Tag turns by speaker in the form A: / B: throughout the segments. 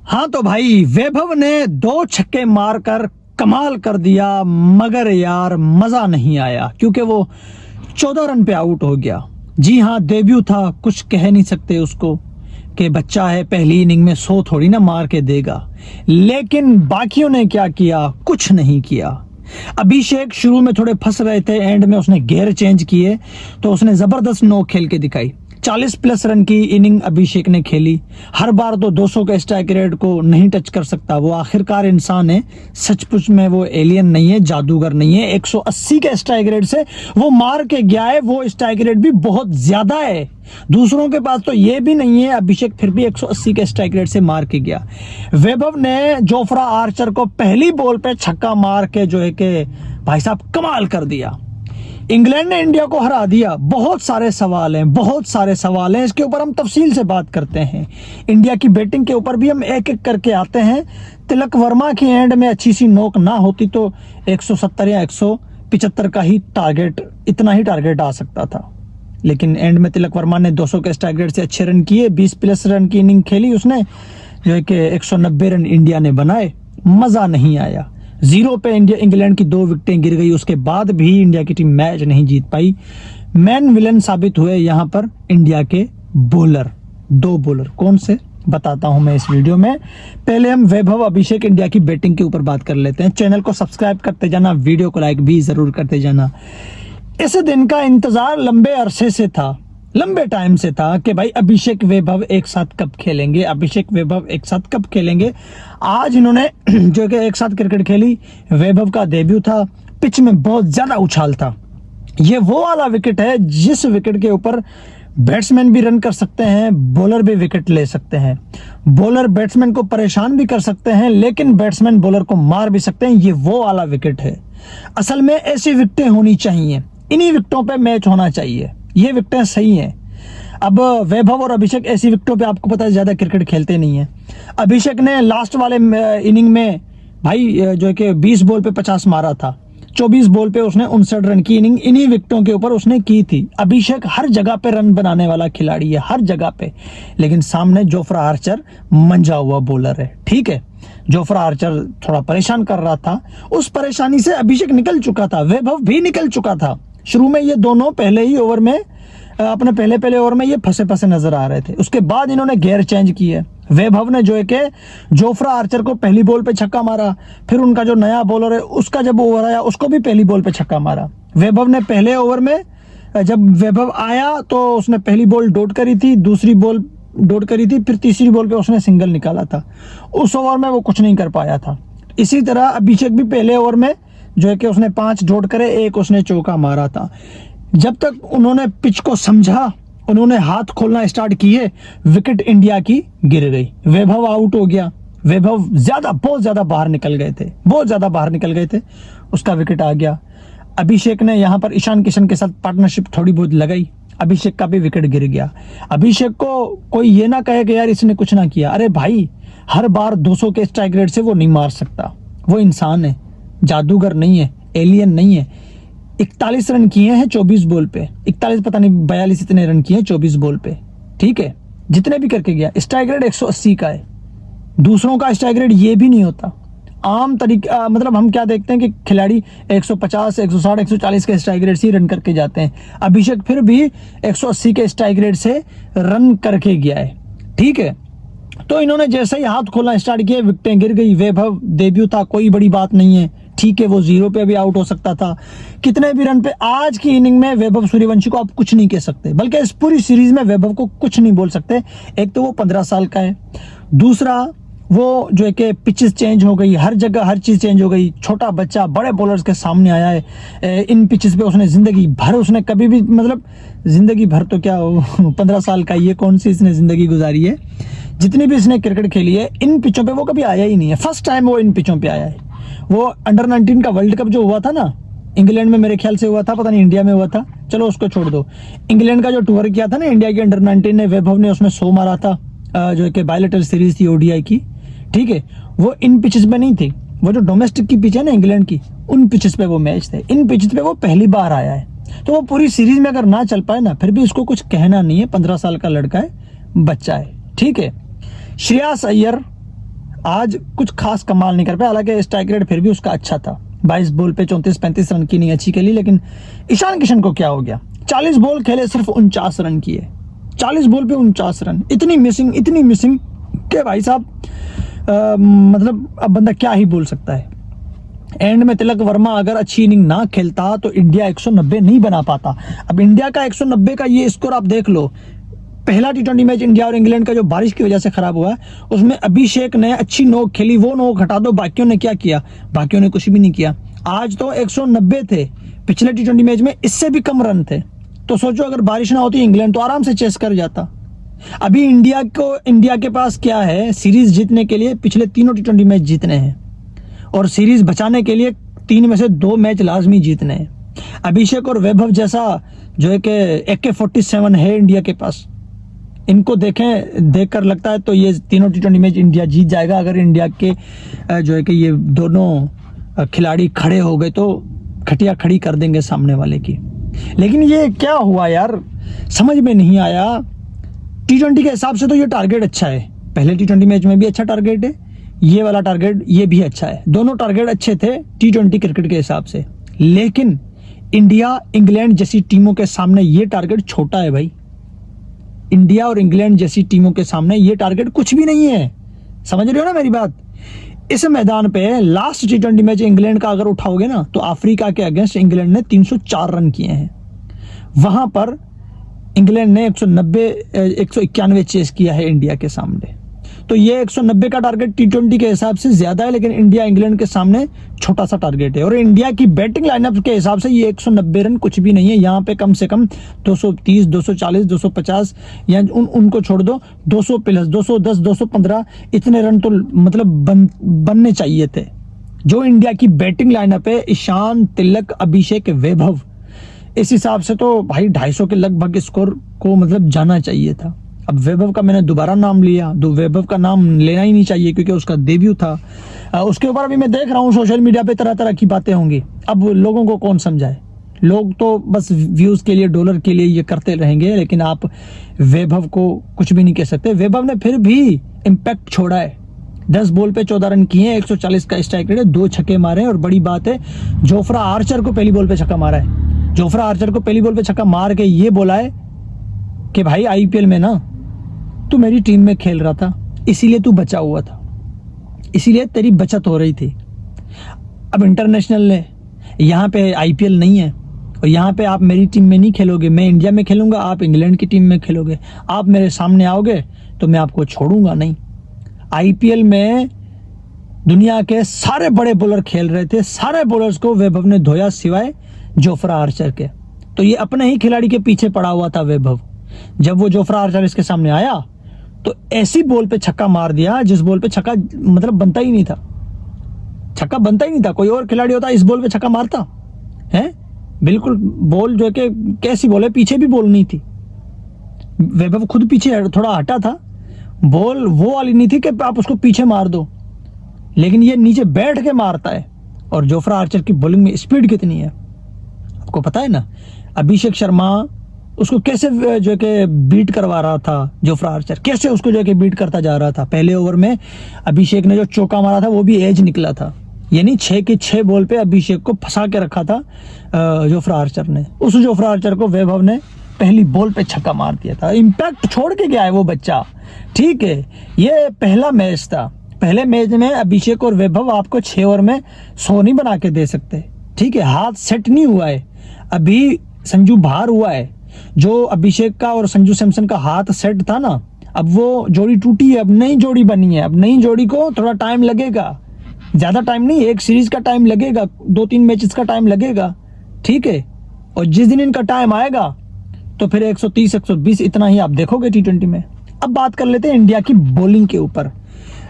A: हाँ तो भाई वैभव ने 2 छक्के मारकर कमाल कर दिया, मगर यार मजा नहीं आया क्योंकि वो 14 रन पे आउट हो गया। जी हाँ, डेब्यू था, कुछ कह नहीं सकते उसको कि बच्चा है, पहली इनिंग में 100 थोड़ी ना मार के देगा। लेकिन बाकियों ने क्या किया? कुछ नहीं किया। अभिषेक शुरू में थोड़े फंस रहे थे, एंड में उसने गियर चेंज किए तो उसने जबरदस्त नॉक खेल के दिखाई। 40 प्लस रन की इनिंग अभिषेक ने खेली। हर बार तो 200 के स्ट्राइक रेट को नहीं टच कर सकता, वो आखिरकार इंसान है, सचमुच में वो एलियन नहीं है, जादूगर नहीं है। 180 के स्ट्राइक रेट से वो मार के गया है, वो स्ट्राइक रेट भी बहुत ज्यादा है, दूसरों के पास तो ये भी नहीं है। अभिषेक फिर भी 180 के स्ट्राइक रेट से मार के गया। वैभव ने जोफ्रा आर्चर को पहली बॉल पे छक्का मार के जो है कि भाई साहब कमाल कर दिया। इंग्लैंड ने इंडिया को हरा दिया। बहुत सारे सवाल हैं, इसके ऊपर हम तफसील से बात करते हैं। इंडिया की बैटिंग के ऊपर भी हम एक एक करके आते हैं। तिलक वर्मा की एंड में अच्छी सी नोक ना होती तो 170 या 175 का ही टारगेट, इतना ही टारगेट आ सकता था, लेकिन एंड में तिलक वर्मा ने 200 के स्ट्राइक रेट से अच्छे रन किए। 20 प्लस रन की इनिंग खेली उसने, जो है कि 190 रन इंडिया ने बनाए। मजा नहीं आया। 0 पे इंग्लैंड की 2 विकेटें गिर गई, उसके बाद भी इंडिया की टीम मैच नहीं जीत पाई। मैन विलन साबित हुए यहां पर इंडिया के बॉलर, 2 बॉलर। कौन से बताता हूं मैं इस वीडियो में। पहले हम वैभव अभिषेक इंडिया की बैटिंग के ऊपर बात कर लेते हैं। चैनल को सब्सक्राइब करते जाना, वीडियो को लाइक भी जरूर करते जाना। इस दिन का इंतजार लंबे अरसे से था, लंबे टाइम से था कि भाई अभिषेक वैभव एक साथ कब खेलेंगे, अभिषेक वैभव एक साथ कब खेलेंगे। आज इन्होंने जो कि एक साथ क्रिकेट खेली। वैभव का डेब्यू था, पिच में बहुत ज्यादा उछाल था। ये वो वाला विकेट है जिस विकेट के ऊपर बैट्समैन भी रन कर सकते हैं, बॉलर भी विकेट ले सकते हैं। बॉलर बैट्समैन को परेशान भी कर सकते हैं, लेकिन बैट्समैन बॉलर को मार भी सकते हैं। ये वो वाला विकेट है। असल में ऐसी विकेटें होनी चाहिए, इन्हीं विकेटों पे मैच होना चाहिए, ये विकेटें सही हैं। अब वैभव और अभिषेक ऐसी विकेटों पे आपको पता है ज्यादा क्रिकेट खेलते नहीं है। अभिषेक ने लास्ट वाले इनिंग में भाई जो है कि 20 बॉल पे 50 मारा था, 24 बॉल पे उसने 59 रन की इनिंग इन्हीं विकेटों के ऊपर उसने की थी। अभिषेक हर जगह पे रन बनाने वाला खिलाड़ी है, हर जगह पे, लेकिन सामने जोफ्रा आर्चर मंजा हुआ बॉलर है। ठीक है, जोफ्रा आर्चर थोड़ा परेशान कर रहा था, उस परेशानी से अभिषेक निकल चुका था, वैभव भी निकल चुका था। शुरू में ये दोनों पहले ही ओवर में, अपने पहले ओवर में ये फंसे नजर आ रहे थे। उसके बाद इन्होंने गियर चेंज किए। वैभव ने जो है कि जोफ्रा आर्चर को पहली बॉल पे छक्का मारा, फिर उनका जो नया बॉलर है उसका जब ओवर आया उसको भी पहली बॉल पे छक्का मारा। वैभव ने पहले ओवर में, जब वैभव आया तो उसने पहली बॉल डॉट करी थी, दूसरी बॉल डॉट करी थी, फिर तीसरी बॉल पे उसने सिंगल निकाला था। उस ओवर में वो कुछ नहीं कर पाया था। इसी तरह अभिषेक भी पहले ओवर में जो है कि उसने 5 डॉट करे, 1 उसने चौका मारा था। जब तक उन्होंने पिच को समझा, उन्होंने हाथ खोलना स्टार्ट किए, विकेट इंडिया की गिर गई। वैभव आउट हो गया। वैभव बहुत ज्यादा बाहर निकल गए थे, उसका विकेट आ गया। अभिषेक ने यहां पर ईशान किशन के साथ पार्टनरशिप थोड़ी बहुत लगाई, अभिषेक का भी विकेट गिर गया। अभिषेक को कोई ये ना कहे कि यार इसने कुछ ना किया। अरे भाई, हर बार 200 के स्ट्राइक रेट से वो नहीं मार सकता, वो इंसान है, जादूगर नहीं है, एलियन नहीं है। 41 रन किए हैं 24 बॉल पे, 41 पता नहीं 42 इतने रन किए हैं 24 बॉल पे। ठीक है, जितने भी करके गया। स्ट्राइक रेट 180 का है, दूसरों का स्ट्राइक रेट ये भी नहीं होता। आम तरीका मतलब हम क्या देखते हैं कि खिलाड़ी 150, 160, 140 के स्ट्राइक रेट से रन करके जाते हैं। अभिषेक फिर भी 180 के स्ट्राइक रेट से रन करके गया है। ठीक है, तो इन्होंने जैसे ही हाथ खोलना स्टार्ट किया, विकेटें गिर गई। वैभव डेब्यू था, कोई बड़ी बात नहीं है। ठीक है, वो 0 पे भी आउट हो सकता था, कितने भी रन पे। आज की इनिंग में वैभव सूर्यवंशी को आप कुछ नहीं कह सकते, बल्कि इस पूरी सीरीज में वैभव को कुछ नहीं बोल सकते। एक तो वो 15 साल का है, दूसरा वो जो है कि पिचेस चेंज हो गई, हर जगह हर चीज चेंज हो गई। छोटा बच्चा बड़े बॉलर्स के सामने आया है। इन पिचेस पे उसने जिंदगी भर, उसने कभी भी मतलब जिंदगी भर तो क्या 15 साल का, ये कौन सी इसने जिंदगी गुजारी है। जितनी भी इसने क्रिकेट खेली है, इन पिचों पे वो कभी आया ही नहीं है। फर्स्ट टाइम वो इन पिचों पे आया है। वो अंडर 19 का वर्ल्ड कप जो हुआ था ना, इंग्लैंड में मेरे ख्याल से हुआ था, पता नहीं इंडिया में हुआ था, चलो उसको छोड़ दो। इंग्लैंड का जो टूर किया था ना इंडिया की अंडर 19 ने, वैभव ने उसमें 100 मारा था, जो है कि बायलैटरल सीरीज थी ओडीआई की। ठीक है, वो इन पिचेस पे नहीं थी, वो जो डोमेस्टिक की पिच है ना इंग्लैंड की, उन पिचेस पे वो मैच थे। इन पिचेस पे वो पहली बार आया है, तो वो पूरी सीरीज में अगर ना चल पाए ना, फिर भी इसको कुछ कहना नहीं है। 15 साल का लड़का है, बच्चा है। ठीक है, श्रेयस अय्यर आज कुछ खास कमाल नहीं कर पाया, हालांकि स्ट्राइक रेट फिर भी उसका अच्छा था। 22 बॉल पे 34-35 रन की नहीं अच्छी खेली, लेकिन ईशान किशन को क्या हो गया, 40 बॉल खेले सिर्फ 49 रन किए, 40 बॉल पे 49 रन, इतनी मिसिंग के भाई साहब मतलब अब बंदा क्या ही बोल सकता है। एंड में तिलक वर्मा अगर अच्छी इनिंग ना खेलता तो इंडिया 190 नहीं बना पाता। अब इंडिया का 190 का ये स्कोर आप देख लो, पहला टी20 मैच इंडिया और इंग्लैंड का जो बारिश की वजह से खराब हुआ, उसमें अभिषेक ने अच्छी नोक खेली, वो नोक हटा दो, बाकियों ने क्या किया, बाकियों ने कुछ भी नहीं किया। आज तो 190 थे, पिछले टी20 मैच में इससे भी कम रन थे। तो सोचो अगर बारिश ना होती इंग्लैंड तो आराम से चेस कर जाता। अभी इंडिया के पास क्या है, सीरीज जीतने के लिए पिछले तीनों टी20 मैच जीतने हैं और सीरीज बचाने के लिए 3 में से 2 मैच लाजमी जीतने हैं। अभिषेक और वैभव जैसा जो है कि AK-47 है इंडिया के पास, इनको देखकर लगता है तो ये तीनों टी20 मैच इंडिया जीत जाएगा। अगर इंडिया के जो है कि ये दोनों खिलाड़ी खड़े हो गए तो खटिया खड़ी कर देंगे सामने वाले की। लेकिन ये क्या हुआ यार, समझ में नहीं आया। टी20 के हिसाब से तो ये टारगेट अच्छा है, पहले टी20 मैच में भी अच्छा टारगेट है, ये वाला टारगेट ये भी अच्छा है, दोनों टारगेट अच्छे थे टी20 क्रिकेट के हिसाब से। लेकिन इंडिया इंग्लैंड जैसी टीमों के सामने ये टारगेट छोटा है भाई। इंडिया और इंग्लैंड जैसी टीमों के सामने ये टारगेट कुछ भी नहीं है, समझ रहे हो ना मेरी बात। इस मैदान पे लास्ट टी20 मैच इंग्लैंड का अगर उठाओगे ना तो अफ्रीका के अगेंस्ट इंग्लैंड ने 304 रन किए हैं, वहां पर इंग्लैंड ने 191 चेस किया है इंडिया के सामने। तो ये 190 का टारगेट टी20 के हिसाब से ज्यादा है, लेकिन इंडिया इंग्लैंड के सामने छोटा सा टारगेट है। और इंडिया की बैटिंग लाइनअप के हिसाब से ये 190 रन कुछ भी नहीं है। यहाँ पे कम से कम 230, 240, 250 या उनको छोड़ दो, 200 प्लस 210, 215 इतने रन तो मतलब बनने चाहिए थे। जो इंडिया की बैटिंग लाइनअप है, ईशान, तिलक, अभिषेक, वैभव, इस हिसाब से तो भाई 250 के लगभग स्कोर को मतलब जाना चाहिए था। अब वैभव का मैंने दोबारा नाम लिया, वैभव का नाम लेना ही नहीं चाहिए क्योंकि उसका डेब्यू था। उसके ऊपर अभी मैं देख रहा हूँ सोशल मीडिया पे तरह तरह की बातें होंगी। अब लोगों को कौन समझाए, लोग तो बस व्यूज के लिए, डॉलर के लिए ये करते रहेंगे, लेकिन आप वैभव को कुछ भी नहीं कह सकते। वैभव ने फिर भी इम्पैक्ट छोड़ा है, 10 बॉल पे 14 रन किए, 140 का स्ट्राइक रेट है, 2 छक्के मारे। और बड़ी बात है, जोफ्रा आर्चर को पहली बॉल पे छक्का मारा है। जोफ्रा आर्चर को पहली बॉल पे छक्का मार के ये बोला है कि भाई IPL में ना तू मेरी टीम में खेल रहा था, इसीलिए तू बचा हुआ था, इसीलिए तेरी बचत हो रही थी। अब इंटरनेशनल ने यहाँ पे IPL नहीं है और यहाँ पे आप मेरी टीम में नहीं खेलोगे, मैं इंडिया में खेलूंगा, आप इंग्लैंड की टीम में खेलोगे। आप मेरे सामने आओगे तो मैं आपको छोड़ूंगा नहीं। IPL में दुनिया के सारे बड़े बॉलर खेल रहे थे, सारे बॉलर्स को वैभव ने धोया सिवाय जोफ्रा आर्चर के। तो ये अपने ही खिलाड़ी के पीछे पड़ा हुआ था वैभव। जब वो जोफ्रा आर्चर इसके सामने आया तो ऐसी बॉल पे छक्का मार दिया जिस बॉल पे छक्का मतलब बनता ही नहीं था, छक्का बनता ही नहीं था। कोई और खिलाड़ी होता इस बॉल पे छक्का मारता है? बिल्कुल बॉल जो है कि कैसी बॉल है, पीछे भी बॉल नहीं थी, वैभव खुद पीछे थोड़ा हटा था, बॉल वो वाली नहीं थी कि आप उसको पीछे मार दो, लेकिन ये नीचे बैठ के मारता है। और जोफ्रा आर्चर की बॉलिंग में स्पीड कितनी है आपको पता है ना। अभिषेक शर्मा उसको कैसे जो है कि बीट करवा रहा था, जोफ्रा आर्चर कैसे उसको जो है कि बीट करता जा रहा था। पहले ओवर में अभिषेक ने जो चौका मारा था वो भी एज निकला था, यानी 6 के 6 बॉल पे अभिषेक को फंसा के रखा था जोफ्रा आर्चर ने। उस जोफ्रा आर्चर को वैभव ने पहली बॉल पे छक्का मार दिया था। इम्पैक्ट छोड़ के गया है वो बच्चा, ठीक है। ये पहला मैच था, पहले मैच में अभिषेक और वैभव आपको 6 ओवर में 100 नहीं बना के दे सकते, ठीक है। हाथ सेट नहीं हुआ है, अभी संजू बाहर हुआ है। जो अभिषेक का और संजू सैमसन का हाथ सेट था ना, अब वो जोड़ी टूटी है, अब नई जोड़ी बनी है। अब नई जोड़ी को थोड़ा टाइम लगेगा, ज्यादा टाइम नहीं, एक सीरीज का टाइम लगेगा, 2-3 मैचेस का टाइम लगेगा, ठीक है। और जिस दिन इनका टाइम आएगा तो फिर 130, 120 इतना ही आप देखोगे टी20 में। अब बात कर लेते हैं इंडिया की बॉलिंग के ऊपर।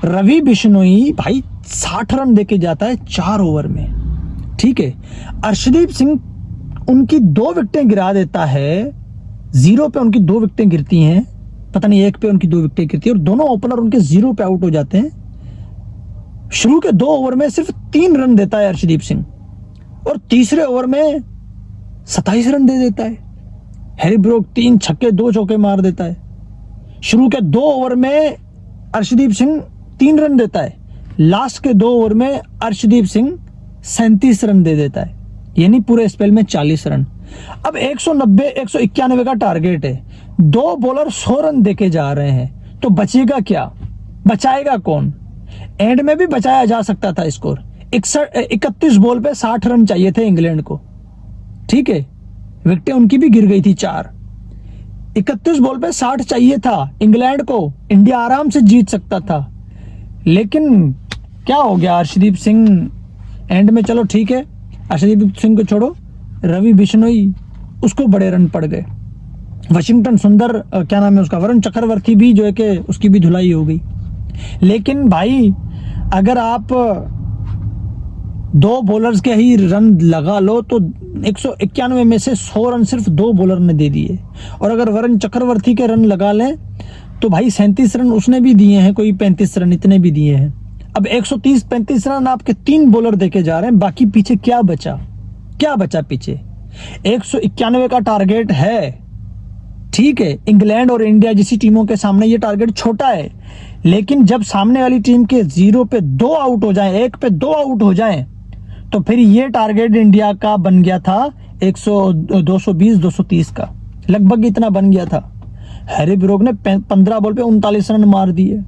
A: रवि बिश्नोई भाई 60 रन देके जाता है 4 ओवर में, ठीक है। अर्शदीप सिंह उनकी 2 विकेटें गिरा देता है, 0 पे उनकी 2 विकेटें गिरती हैं, पता नहीं 1 पे उनकी 2 विकेटें गिरती है, और दोनों ओपनर उनके 0 पे आउट हो जाते हैं। शुरू के 2 ओवर में सिर्फ 3 रन देता है अर्शदीप सिंह और तीसरे ओवर में 27 रन दे देता है। हैरी ब्रूक 3 छक्के 2 चौके मार देता है। शुरू के 2 ओवर में अर्शदीप सिंह 3 रन देता है लास्ट के 2 ओवर में अर्शदीप सिंह 37 रन दे देता है, यानी पूरे स्पेल में 40 रन। अब 190 191 का टारगेट है, 2 बॉलर 100 रन देके जा रहे हैं, तो बचेगा क्या, बचाएगा कौन? एंड में भी बचाया जा सकता था स्कोर। 31 बॉल पे 60 रन चाहिए थे इंग्लैंड को, ठीक है, विकेटें उनकी भी गिर गई थी 4। 31 बॉल पे 60 चाहिए था इंग्लैंड को, इंडिया आराम से जीत सकता था। लेकिन क्या हो गया, अर्शदीप सिंह एंड में, चलो ठीक है, अर्शदीप सिंह को छोड़ो, रवि बिश्नोई, उसको बड़े रन पड़ गए। वाशिंगटन सुंदर, क्या नाम है उसका, वरुण चक्रवर्ती भी जो है कि उसकी भी धुलाई हो गई। लेकिन भाई अगर आप 2 बॉलर्स के ही रन लगा लो तो 191 में से 100 रन सिर्फ 2 बॉलर ने दे दिए। और अगर वरुण चक्रवर्ती के रन लगा लें तो भाई 37 रन उसने भी दिए हैं, कोई 35 रन इतने भी दिए हैं। अब 130-35 रन आपके 3 बॉलर देके जा रहे हैं, बाकी पीछे क्या बचा, क्या बचा पीछे? 191 का टारगेट है, ठीक है, इंग्लैंड और इंडिया जैसी टीमों के सामने ये टारगेट छोटा है, लेकिन जब सामने वाली टीम के 0 पे 2 आउट हो जाएं, 1 पे 2 आउट हो जाएं, तो फिर ये टारगेट इंडिया का बन गया था 220-230 का, लगभग इतना बन गया था। हैरी ब्रूक ने 15 बॉल पे 39 रन मार दिए।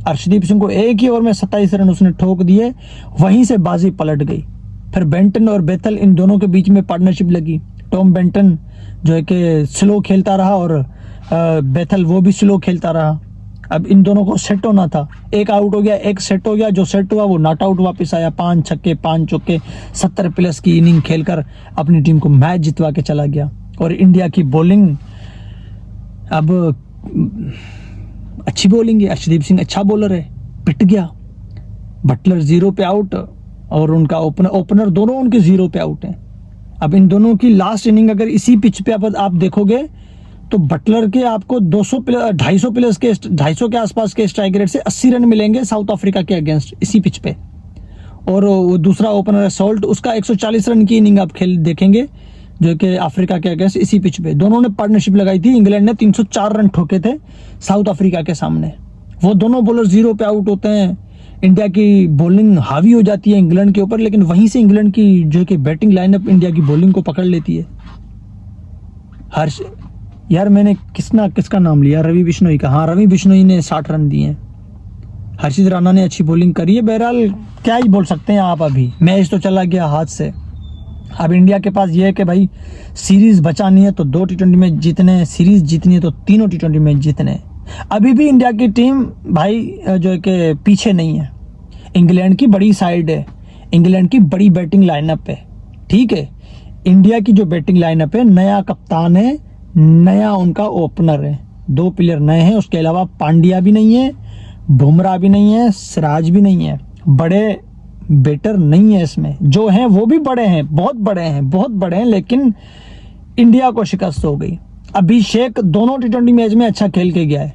A: अर्शदीप सिंह को एक ही ओवर में 27 रन उसने ठोक दिए, वहीं से बाजी पलट गई। फिर बेंटन और बेथल, इन दोनों के बीच में पार्टनरशिप लगी। टॉम बेंटन जो है कि स्लो खेलता रहा और बेथल वो भी स्लो खेलता रहा। अब इन दोनों को सेट होना था, एक आउट हो गया, एक सेट हो गया, जो सेट हुआ वो नॉट आउट वापस आया, 5 छक्के 5 चौके 70 प्लस की इनिंग खेलकर अपनी टीम को मैच जितवा के चला गया। और इंडिया की बॉलिंग, अब अच्छी बॉलिंग है, अर्शदीप सिंह अच्छा बॉलर है, पिट गया। बटलर 0 पे आउट और उनका ओपनर दोनों उनके 0 पे आउट हैं। अब इन दोनों की लास्ट इनिंग अगर इसी पिच पे आप देखोगे तो बटलर के आपको 250 प्लस के 250 के आसपास के स्ट्राइक रेट से 80 रन मिलेंगे साउथ अफ्रीका के अगेंस्ट इसी पिच पे। और वो दूसरा ओपनर है सॉल्ट, उसका 140 रन की इनिंग आप खेल देखेंगे जो कि अफ्रीका के अगेंस्ट इसी पिच पे। दोनों ने पार्टनरशिप लगाई थी, इंग्लैंड ने 304 रन ठोके थे साउथ अफ्रीका के सामने। वो दोनों बॉलर 0 पे आउट होते हैं, इंडिया की बॉलिंग हावी हो जाती है इंग्लैंड के ऊपर, लेकिन वहीं से इंग्लैंड की जो कि बैटिंग लाइनअप इंडिया की बॉलिंग को पकड़ लेती है। हर्ष यार, मैंने किसका नाम लिया, रवि बिश्नोई का। हाँ, रवि बिश्नोई ने 60 रन दिए हैं। हर्षित राणा ने अच्छी बॉलिंग करी है। बहरहाल क्या ही बोल सकते हैं आप, अभी मैच तो चला गया हाथ से। अब इंडिया के पास ये है कि भाई सीरीज बचानी है तो 2 T20 मैच जीतने हैं, सीरीज जीतनी है तो तीनों T20 मैच जीतने हैं। अभी भी इंडिया की टीम भाई जो है कि पीछे नहीं है। इंग्लैंड की बड़ी साइड है, इंग्लैंड की बड़ी बैटिंग लाइनअप है, ठीक है। इंडिया की जो बैटिंग लाइनअप है, नया कप्तान है, नया उनका ओपनर है, 2 प्लेयर नए हैं, उसके अलावा पांड्या भी नहीं है, बुमराह भी नहीं है, सिराज भी नहीं है। बड़े बेटर नहीं है इसमें, जो हैं वो भी बड़े हैं, बहुत बड़े हैं, लेकिन इंडिया को शिकस्त हो गई। अभिषेक दोनों T20 मैच में अच्छा खेल के गया है।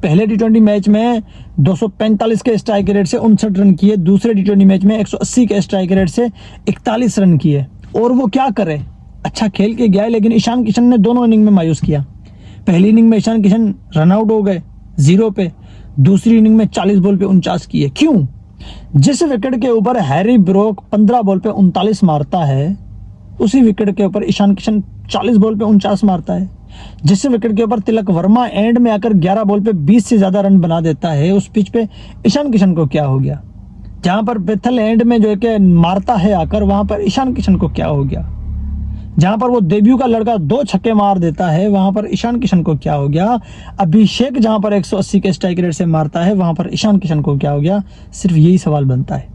A: पहले T20 मैच में 245 के स्ट्राइक रेट से 59 रन किए, दूसरे T20 मैच में 180 के स्ट्राइक रेट से 41 रन किए। और वो क्या करे, अच्छा खेल के गया है, लेकिन ईशान किशन ने दोनों इनिंग में मायूस किया। पहली इनिंग में ईशान किशन रन आउट हो गए 0 पे, दूसरी इनिंग में 40 बॉल पे 49 किए। क्यों? जिस विकेट के ऊपर हैरी ब्रूक 15 बॉल पे 39 मारता है, उसी विकेट के ऊपर ईशान किशन 40 बॉल पे 49 मारता है। जिस विकेट के ऊपर तिलक वर्मा एंड में आकर 11 बॉल पे 20 से ज्यादा रन बना देता है, उस पिच पे ईशान किशन को क्या हो गया? जहां पर बेथल एंड में जो है कि मारता है आकर, वहां पर ईशान किशन को क्या हो गया? जहां पर वो डेब्यू का लड़का 2 छक्के मार देता है, वहां पर ईशान किशन को क्या हो गया? अभिषेक जहां पर 180 के स्ट्राइक रेट से मारता है, वहां पर ईशान किशन को क्या हो गया? सिर्फ यही सवाल बनता है।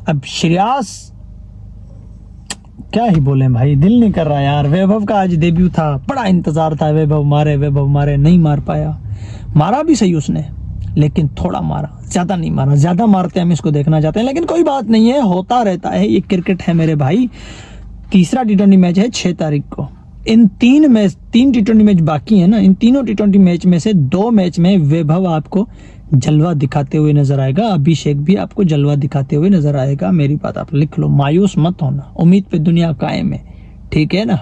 A: अब श्रेयस क्या ही बोले भाई, दिल नहीं कर रहा यार। वैभव का आज डेब्यू था, बड़ा इंतजार था, वैभव मारे, नहीं मार पाया। मारा भी सही उसने, लेकिन थोड़ा मारा, ज्यादा नहीं मारा। ज्यादा मारते हम इसको देखना चाहते हैं, लेकिन कोई बात नहीं है, होता रहता है, ये क्रिकेट है मेरे भाई। तीसरा T20 मैच है 6 तारीख को। इन 3 T20 मैच बाकी है ना, इन तीनों T20 मैच में से 2 मैच में वैभव आपको जलवा दिखाते हुए नजर आएगा, अभिषेक भी आपको जलवा दिखाते हुए नजर आएगा। मेरी बात आप लिख लो, मायूस मत होना, उम्मीद पे दुनिया कायम है, ठीक है ना।